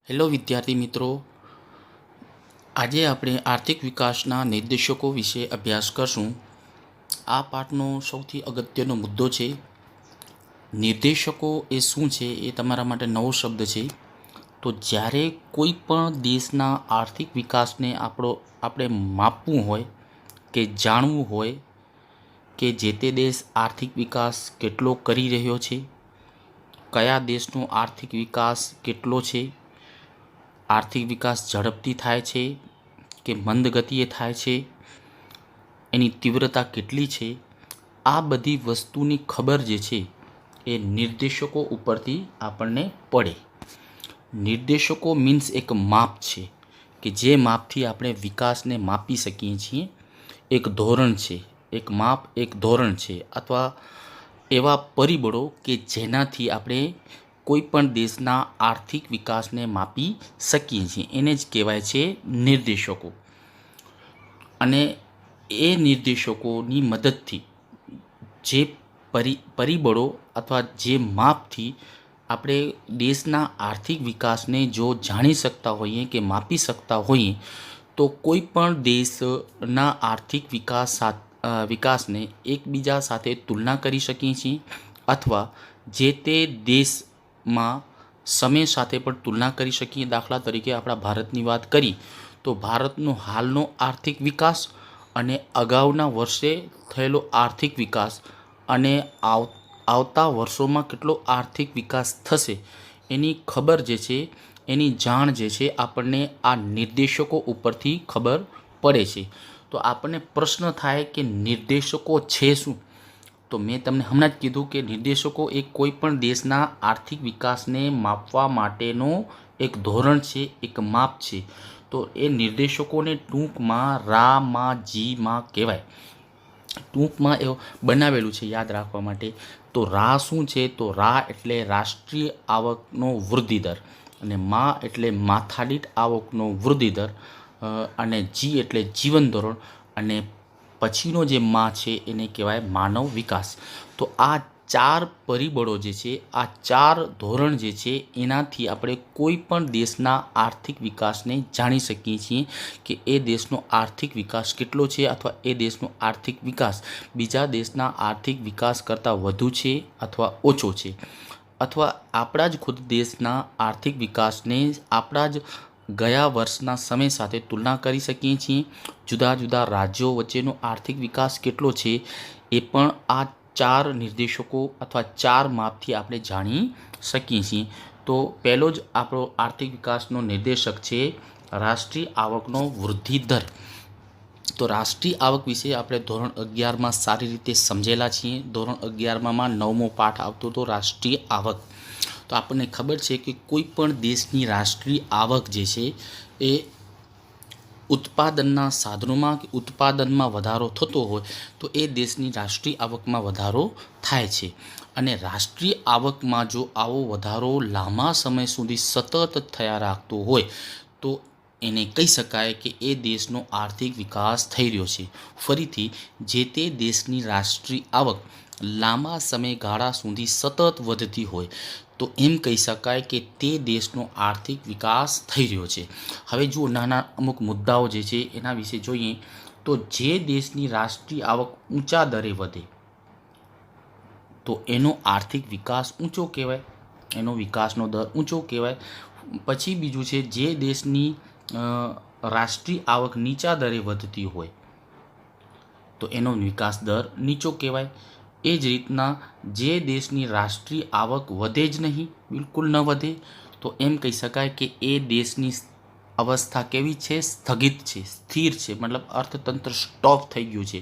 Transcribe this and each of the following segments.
Hello વિદ્યાર્થી મિત્રો, આજે આપણે આર્થિક વિકાસના નિર્દેશકો વિશે અભ્યાસ કરશું. આ પાઠનો સૌથી અગત્યનો મુદ્દો છે. નિર્દેશકો એ શું છે એ તમારા માટે નવો શબ્દ છે. તો જ્યારે કોઈ પણ દેશના આર્થિક વિકાસને આપણે માપવું હોય કે જાણવું હોય કે જે તે દેશ આર્થિક વિકાસ કેટલો કરી રહ્યો છે, કયા દેશનો આર્થિક વિકાસ કેટલો છે, આર્થિક વિકાસ ઝડપથી થાય છે કે મંદ ગતિએ થાય છે, એની તીવ્રતા કેટલી છે, આ બધી વસ્તુની ખબર જે છે એ નિર્દેશકો ઉપરથી આપણને પડે. નિર્દેશકો મીન્સ એક માપ છે કે જે માપથી આપણે વિકાસને માપી શકીએ છીએ. એક ધોરણ છે, એક માપ, એક ધોરણ છે, અથવા એવા પરિબળો કે જેનાથી આપણે કોઈ પણ દેશના આર્થિક વિકાસને માપી શકીએ છીએ, એને જ કહેવાય છે નિર્દેશકો. અને એ નિર્દેશકોની મદદથી જે પરિબળો અથવા જે માપથી આપણે દેશના આર્થિક વિકાસને જો જાણી શકતા હોઈએ કે માપી શકતા હોઈએ, તો કોઈ પણ દેશના આર્થિક વિકાસને એકબીજા સાથે તુલના કરી શકીએ છીએ, અથવા જે તે દેશમાં સમય સાથે પણ તુલના કરી શકીએ. દાખલા તરીકે આપણા ભારતની વાત કરી તો ભારતનો હાલનો આર્થિક વિકાસ અને અગાઉના વર્ષે થયેલો આર્થિક વિકાસ અને આવતા વર્ષોમાં કેટલો આર્થિક વિકાસ થશે એની ખબર જે છે, એની જાણ જે છે આપણને આ નિર્દેશકો ઉપરથી ખબર પડે છે. તો આપણને પ્રશ્ન થાય કે નિર્દેશકો છે શું? તો મેં તમને હમણાં જ કીધું કે નિર્દેશકો એ કોઈ પણ દેશના આર્થિક વિકાસને માપવા માટેનો એક ધોરણ છે, એક માપ છે. તો એ નિર્દેશકોને ટૂંકમાં RAMAJમાં કહેવાય. ટૂંકમાં એવું બનાવેલું છે યાદ રાખવા માટે. તો રા શું છે? તો રા એટલે રાષ્ટ્રીય આવકનો વૃદ્ધિ દર, અને મા એટલે માથાદીઠ આવકનો વૃદ્ધિ દર, અને જી એટલે જીવન ધોરણ, અને પછીનો જે મા છે એને કહેવાય માનવ વિકાસ. તો આ ચાર પરિબળો જે છે, આ ચાર ધોરણ જે છે, એનાથી આપણે કોઈ પણ દેશના આર્થિક વિકાસને જાણી શકીએ છીએ કે એ દેશનો આર્થિક વિકાસ કેટલો છે, અથવા એ દેશનો આર્થિક વિકાસ બીજા દેશના આર્થિક વિકાસ કરતાં વધુ છે અથવા ઓછો છે, અથવા આપણા જ ખુદ દેશના આર્થિક વિકાસને આપણા જ ગયા વર્ષના સમય સાથે તુલના કરી શકીએ છીએ. જુદા જુદા રાજ્યો વચ્ચેનો આર્થિક વિકાસ કેટલો છે એ પણ આ ચાર નિર્દેશકો અથવા ચાર માપથી આપણે જાણી શકીએ છીએ. તો પહેલો જ આપણો આર્થિક વિકાસનો નિર્દેશક છે રાષ્ટ્રીય આવકનો વૃદ્ધિ દર. તો રાષ્ટ્રીય આવક વિશે આપણે ધોરણ 11માં સારી રીતે સમજેલા છીએ. ધોરણ 11માં 9મો પાઠ આવતો હતો રાષ્ટ્રીય આવક. તો આપણને ખબર છે કે કોઈ પણ દેશની રાષ્ટ્રીય આવક જે છે એ ઉત્પાદનના સાધનોમાં કે ઉત્પાદનમાં વધારો થતો હોય તો એ દેશની રાષ્ટ્રીય આવકમાં વધારો થાય છે. અને રાષ્ટ્રીય આવકમાં જો આવો વધારો લાંબા સમય સુધી સતત થયા રાખતો હોય તો એને કહી શકાય કે એ દેશનો આર્થિક વિકાસ થઈ રહ્યો છે. ફરીથી, જે તે દેશની રાષ્ટ્રીય આવક લાંબા સમયગાળા સુધી સતત વધતી હોય તો એમ કહી શકાય કે તે દેશનો આર્થિક વિકાસ થઈ રહ્યો છે. હવે જુઓ, નાના અમુક મુદ્દાઓ જે છે એના વિશે જોઈએ. તો જે દેશની રાષ્ટ્રીય આવક ઊંચા દરે વધે તો એનો આર્થિક વિકાસ ઊંચો કહેવાય, એનો વિકાસનો દર ઊંચો કહેવાય. પછી બીજું છે, જે દેશની રાષ્ટ્રીય આવક નીચા દરે વધતી હોય તો એનો વિકાસ દર નીચો કહેવાય. એ જ રીતના જે દેશની રાષ્ટ્રીય આવક વધે જ નહીં, બિલકુલ ન વધે, તો એમ કહી શકાય કે એ દેશની અવસ્થા કેવી છે? સ્થગિત છે, સ્થિર છે, મતલબ અર્થતંત્ર સ્ટોપ થઈ ગયું છે.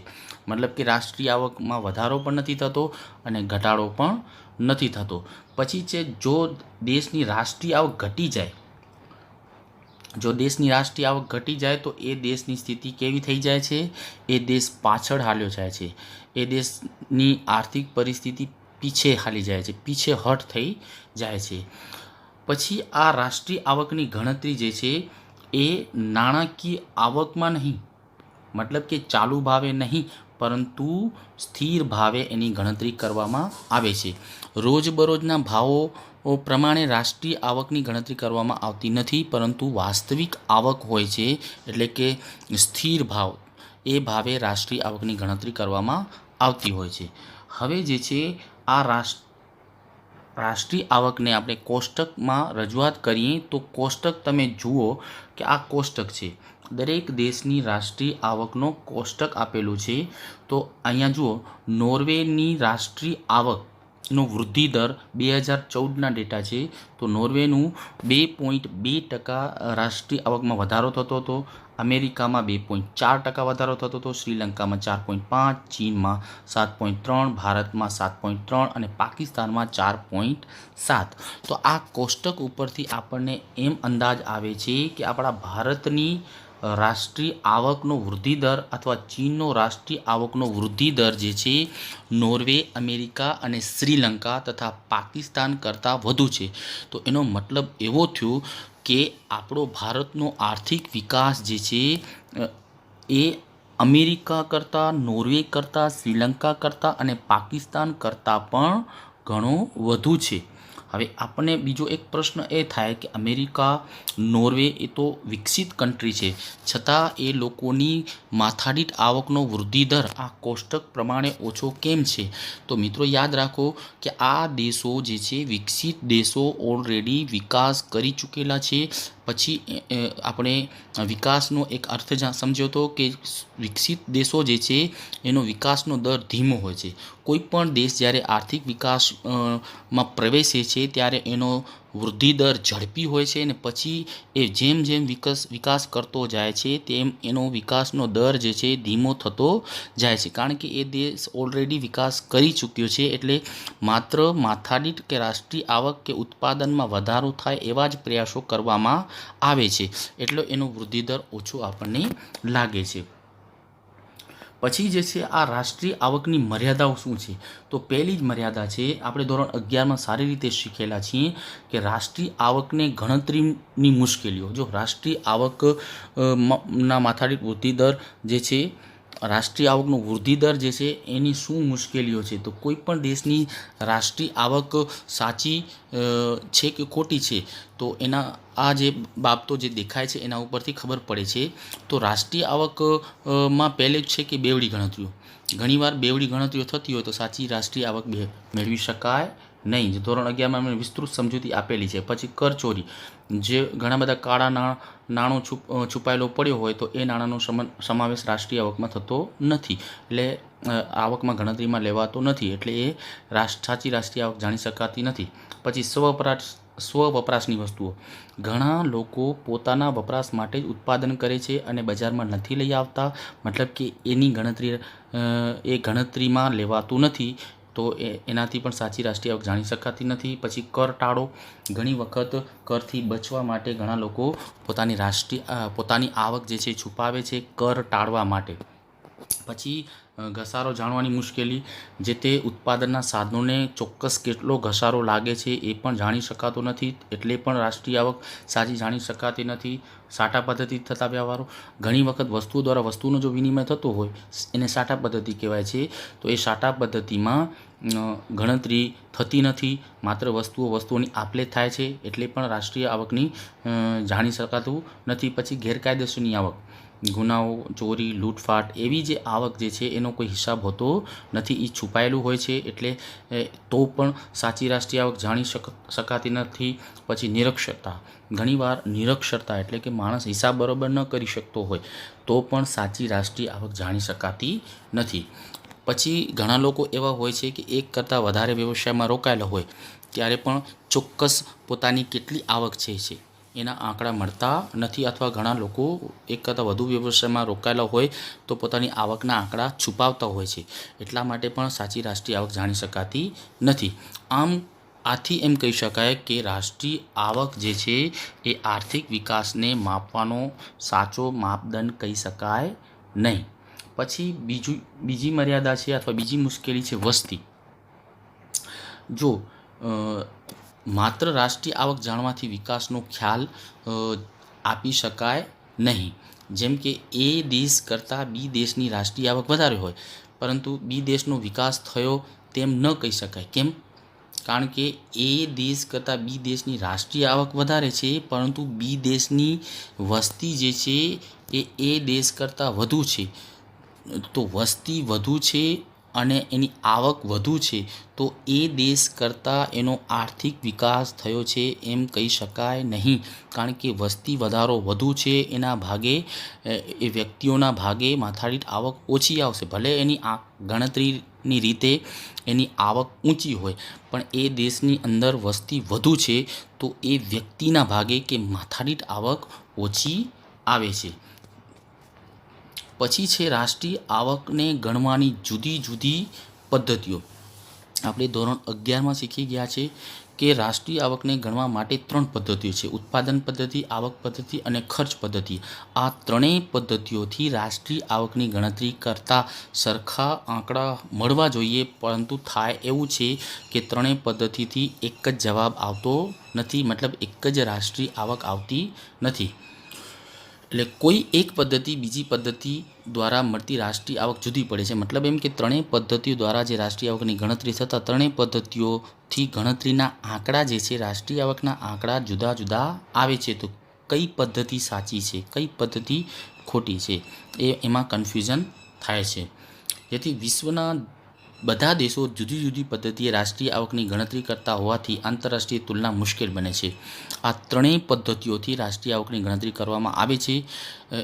મતલબ કે રાષ્ટ્રીય આવકમાં વધારો પણ નથી થતો અને ઘટાડો પણ નથી થતો. પછી છે, જો દેશની રાષ્ટ્રીય આવક ઘટી જાય, જો દેશની રાષ્ટ્રીય આવક ઘટી જાય તો એ દેશની સ્થિતિ કેવી થઈ જાય છે? એ દેશ પાછળ હાલ્યો જાય છે, એ દેશની આર્થિક પરિસ્થિતિ પીછે હાલી જાય છે, પીછે હટ થઈ જાય છે. પછી આ રાષ્ટ્રીય આવકની ગણતરી જે છે એ નાણાકીય આવકમાં નહીં, મતલબ કે ચાલુ ભાવે નહીં, પરંતુ સ્થિર ભાવે એની ગણતરી કરવામાં આવે છે. રોજબરોજના ભાવો પ્રમાણે રાષ્ટ્રીય આવકની ગણતરી કરવામાં આવતી નથી, પરંતુ વાસ્તવિક આવક હોય છે, એટલે કે સ્થિર ભાવ, એ ભાવે રાષ્ટ્રીય આવકની ગણતરી કરવામાં આવતી હોય છે. હવે જે છે આ રાષ્ટ્રીય આવકને આપણે કોષ્ટકમાં રજૂઆત કરીએ તો કોષ્ટક તમે જુઓ કે આ કોષ્ટક છે. દરેક દેશની રાષ્ટ્રીય આવકનો કોષ્ટક આપેલું છે. તો અહીંયા જુઓ, નોર્વેની રાષ્ટ્રીય આવકનો વૃદ્ધિ દર 2014ના ડેટા છે. તો નોર્વેનું 2.2% રાષ્ટ્રીય આવકમાં વધારો થતો હતો. અમેરિકામાં 2.4% વધારો થતો હતો. શ્રીલંકામાં 4.5%, ચીનમાં 7.3%, ભારતમાં 7.3% અને પાકિસ્તાનમાં 4.7%. તો આ કોષ્ટક ઉપરથી આપણને એમ અંદાજ આવે છે કે આપણા ભારતની રાષ્ટ્રીય આવકનો વૃદ્ધિ દર અથવા ચીનનો રાષ્ટ્રીય આવકનો વૃદ્ધિ દર જે છે નોર્વે, અમેરિકા અને શ્રીલંકા તથા પાકિસ્તાન કરતાં વધુ છે. તો એનો મતલબ એવો થયો કે આપણો ભારતનો આર્થિક વિકાસ જે છે એ અમેરિકા કરતાં, નોર્વે કરતાં, શ્રીલંકા કરતાં અને પાકિસ્તાન કરતાં પણ ઘણો વધુ છે. હવે આપણને બીજો એક પ્રશ્ન એ થાય કે અમેરિકા, નોર્વે એ તો વિકસિત કન્ટ્રી છે, છતાં એ લોકોની માથાદીઠ આવકનો વૃદ્ધિ દર આ કોષ્ટક પ્રમાણે ઓછો કેમ છે? તો મિત્રો યાદ રાખો કે આ દેશો જે છે વિકસિત દેશો ઓલરેડી વિકાસ કરી ચૂકેલા છે. પછી આપણે વિકાસનો એક અર્થ સમજ્યો હતો કે વિકસિત દેશો જે છે એનો વિકાસનો દર ધીમો હોય છે. કોઈ પણ દેશ જ્યારે આર્થિક વિકાસમાં પ્રવેશે છે ત્યારે એનો વૃદ્ધિ દર ઝડપી હોય છે અને પછી એ જેમ જેમ વિકાસ કરતો જાય છે તેમ એનો વિકાસનો દર જે છે ધીમો થતો જાય છે, કારણ કે એ દેશ ઓલરેડી વિકાસ કરી ચૂક્યો છે. એટલે માત્ર માથાદીઠ કે રાષ્ટ્રીય આવક કે ઉત્પાદનમાં વધારો થાય એવા જ પ્રયાસો કરવામાં આવે છે, એટલે એનો વૃદ્ધિ દર ઓછો આપણને લાગે છે. પછી જે છે આ રાષ્ટ્રીય આવકની મર્યાદાઓ શું છે? તો પહેલી જ મર્યાદા છે, આપણે ધોરણ 11માં સારી રીતે શીખેલા છીએ કે રાષ્ટ્રીય આવકને ગણતરીની મુશ્કેલીઓ. જો રાષ્ટ્રીય આવક ના માથાદીઠ વૃદ્ધિ દર જે છે, રાષ્ટ્રીય આવકનો વૃદ્ધિ દર જે છે એની શું મુશ્કેલીઓ છે? તો કોઈ પણ દેશની રાષ્ટ્રીય આવક સાચી છે કે ખોટી છે, તો એના આ જે બાબતો જે દેખાય છે એના ઉપરથી ખબર પડે છે. તો રાષ્ટ્રીય આવકમાં પહેલે જ છે કે બેવડી ગણતરીઓ. ઘણીવાર બેવડી ગણતરીઓ થતી હોય તો સાચી રાષ્ટ્રીય આવક મેળવી શકાય નહીં. ધોરણ 11માં મેં વિસ્તૃત સમજૂતી આપેલી છે. પછી કરચોરી, જે ઘણા બધા કાળા નાણું છુપાયેલો પડ્યો હોય તો એ નાણાંનો સમાવેશ રાષ્ટ્રીય આવકમાં થતો નથી, એટલે આવકમાં ગણતરીમાં લેવાતો નથી, એટલે એ સાચી રાષ્ટ્રીય આવક જાણી શકાતી નથી. પછી સ્વવપરાશની વસ્તુઓ, ઘણા લોકો પોતાના વપરાશ માટે જ ઉત્પાદન કરે છે અને બજારમાં નથી લઈ આવતા, મતલબ કે એની ગણતરીમાં લેવાતું નથી, તો એનાથી પણ સાચી રાષ્ટ્રીય આવક જાણી શકાતી નથી. પછી કર ટાળો, ઘણી વખત કરથી બચવા માટે ઘણા લોકો પોતાની આવક જે છે છુપાવે છે કર ટાળવા માટે. પછી ઘસારો જાણવાની મુશ્કેલી, જે તે ઉત્પાદનના સાધનોને ચોક્કસ કેટલો ઘસારો લાગે છે એ પણ જાણી શકાતો નથી, એટલે પણ રાષ્ટ્રીય આવક સાચી જાણી શકાતી નથી. સાટા પદ્ધતિ થતા વ્યવહારો, ઘણી વખત વસ્તુઓ દ્વારા વસ્તુનો જો વિનિમય થતો હોય એને સાટા પદ્ધતિ કહેવાય છે. તો એ સાટા પદ્ધતિમાં ગણતરી થતી નથી, માત્ર વસ્તુઓની આપલે થાય છે, એટલે પણ રાષ્ટ્રીય આવકની જાણી શકાતું નથી. પછી ગેરકાયદેસરની આવક, ગુનાઓ, ચોરી, લૂંટફાટ, એવી જે આવક જે છે એનો કોઈ હિસાબ હોતો નથી, એ છુપાયેલું હોય છે, એટલે તો પણ સાચી રાષ્ટ્રીય આવક જાણી શકાતી નથી. પછી નિરક્ષરતા, ઘણીવાર નિરક્ષરતા એટલે કે માણસ હિસાબ બરાબર ન કરી શકતો હોય તો પણ સાચી રાષ્ટ્રીય આવક જાણી શકાતી નથી. પછી ઘણા લોકો એવા હોય છે કે એક કરતાં વધારે વ્યવસાયમાં રોકાયેલા હોય ત્યારે પણ ચોક્કસ પોતાની કેટલી આવક છે એના આંકડા મળતા નથી, અથવા ઘણા લોકો એક કરતાં વધુ વ્યવસાયમાં રોકાયેલા હોય તો પોતાની આવકના આંકડા છુપાવતા હોય છે, એટલા માટે પણ સાચી રાષ્ટ્રીય આવક જાણી શકાતી નથી. આથી એમ કહી શકાય કે રાષ્ટ્રીય આવક જે છે એ આર્થિક વિકાસને માપવાનો સાચો માપદંડ કહી શકાય નહીં. પછી બીજી મર્યાદા છે અથવા બીજી મુશ્કેલી છે વસ્તી. જો માત્ર રાષ્ટ્રીય આવક જાણવાથી વિકાસનો ખ્યાલ આપી શકાય નહીં. જેમ કે એ દેશ કરતાં બી દેશની રાષ્ટ્રીય આવક વધારે હોય, પરંતુ બી દેશનો વિકાસ થયો તેમ ન કહી શકાય. કેમ? કારણ કે એ દેશ કરતાં બી દેશની રાષ્ટ્રીય આવક વધારે છે, પરંતુ બી દેશની વસ્તી જે છે એ દેશ કરતાં વધુ છે. તો વસ્તી વધુ છે અને એની આવક વધુ છે, તો એ દેશ કરતાં એનો આર્થિક વિકાસ થયો છે એમ કહી શકાય નહીં. કારણ કે વસ્તી વધારો વધુ છે, એના ભાગે એ વ્યક્તિઓના ભાગે માથાદીઠ આવક ઓછી આવશે. ભલે એની ગણતરીની રીતે એની આવક ઊંચી હોય, પણ એ દેશની અંદર વસ્તી વધુ છે, તો એ વ્યક્તિના ભાગે કે માથાદીઠ આવક ઓછી આવે છે. પછી છે રાષ્ટ્રીય આવકને ગણવાની જુદી જુદી પદ્ધતિઓ. આપણે ધોરણ 11માં શીખી ગયા છે કે રાષ્ટ્રીય આવકને ગણવા માટે 3 પદ્ધતિઓ છે: ઉત્પાદન પદ્ધતિ, આવક પદ્ધતિ અને ખર્ચ પદ્ધતિ. આ ત્રણેય પદ્ધતિઓથી રાષ્ટ્રીય આવકની ગણતરી કરતાં સરખા આંકડા મળવા જોઈએ, પરંતુ થાય એવું છે કે ત્રણેય પદ્ધતિથી એક જ જવાબ આવતો નથી, મતલબ એક જ રાષ્ટ્રીય આવક આવતી નથી. એટલે કોઈ એક પદ્ધતિ બીજી પદ્ધતિ દ્વારા મળતી રાષ્ટ્રીય આવક જુદી પડે છે. મતલબ એમ કે ત્રણેય પદ્ધતિઓ દ્વારા જે રાષ્ટ્રીય આવકની ગણતરી થતાં ત્રણેય પદ્ધતિઓથી ગણતરીના આંકડા જે છે, રાષ્ટ્રીય આવકના આંકડા જુદા જુદા આવે છે. તો કઈ પદ્ધતિ સાચી છે, કઈ પદ્ધતિ ખોટી છે, એમાં કન્ફ્યુઝન થાય છે. જેથી વિશ્વના બધા દેશો જુદી જુદી પદ્ધતિએ રાષ્ટ્રીય આવકની ગણતરી કરતા હોવાથી આંતરરાષ્ટ્રીય તુલના મુશ્કેલ બને છે. આ ત્રણેય પદ્ધતિઓથી રાષ્ટ્રીય આવકની ગણતરી કરવામાં આવે છે.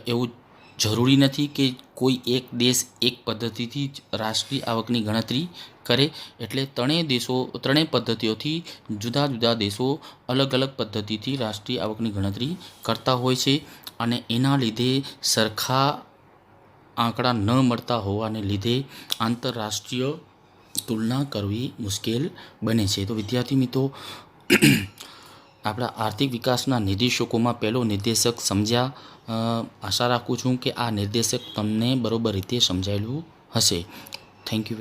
એવું જરૂરી નથી કે કોઈ એક દેશ એક પદ્ધતિથી જ રાષ્ટ્રીય આવકની ગણતરી કરે. એટલે ત્રણેય પદ્ધતિઓથી જુદા જુદા દેશો અલગ અલગ પદ્ધતિથી રાષ્ટ્રીય આવકની ગણતરી કરતા હોય છે, અને એના લીધે સરખા આંકડા ન મળતા હોવાને લીધે આંતરરાષ્ટ્રીય તુલના કરવી મુશ્કેલ બને છે. તો વિદ્યાર્થી મિત્રો, આપણા આર્થિક વિકાસના નિર્દેશકોમાં પહેલો નિર્દેશક સમજ્યા. આશા રાખું છું કે આ નિર્દેશક તમને બરોબર રીતે સમજાયેલું હશે. Thank you.